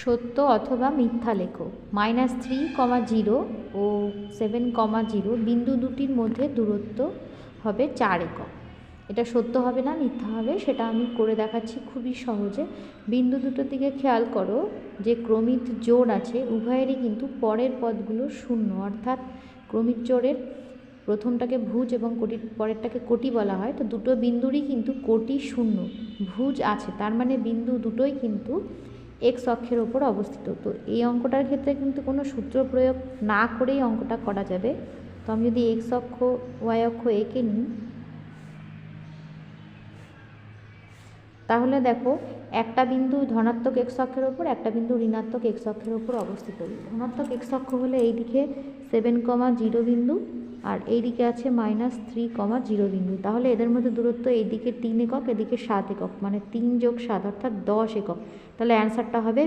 সত্য অথবা মিথ্যা লেখো। -3,0 ও 7,0 বিন্দু দুটির মধ্যে দূরত্ব হবে 4 একক। এটা সত্য হবে না মিথ্যা হবে সেটা আমি করে দেখাচ্ছি খুবই সহজে। বিন্দু দুটোর দিকে খেয়াল করো, যে ক্রমিক জোড় আছে উভয়েরই কিন্তু পরের পদগুলো শূন্য, অর্থাৎ ক্রমিক জোড়ের প্রথমটাকে ভুজ এবং পরেরটাকে কোটি বলা হয়। তো দুটো বিন্দুরই কিন্তু কোটি শূন্য, ভুজ আছে, তার মানে বিন্দু দুটোই কিন্তু এক্স অক্ষের ওপর অবস্থিত। তো এই অঙ্কটার ক্ষেত্রে কিন্তু কোনো সূত্র প্রয়োগ না করেই অঙ্কটা করা যাবে। তো আমি যদি এক্স অক্ষ ওয়াই অক্ষ এঁকে নিই, তাহলে দেখো একটা বিন্দু ধনাত্মক এক্স অক্ষের ওপর, একটা বিন্দু ঋণাত্মক এক্স অক্ষের ওপর অবস্থিত। ধনাত্মক এক্স অক্ষ হলে এইদিকে 7,0 বিন্দু আর এইদিকে আছে -3,0 বিন্দু। তাহলে এদের মধ্যে দূরত্ব এইদিকে 3 একক, এদিকে 7 একক, মানে 3 + 7 অর্থাৎ 10 একক। তাহলে অ্যান্সারটা হবে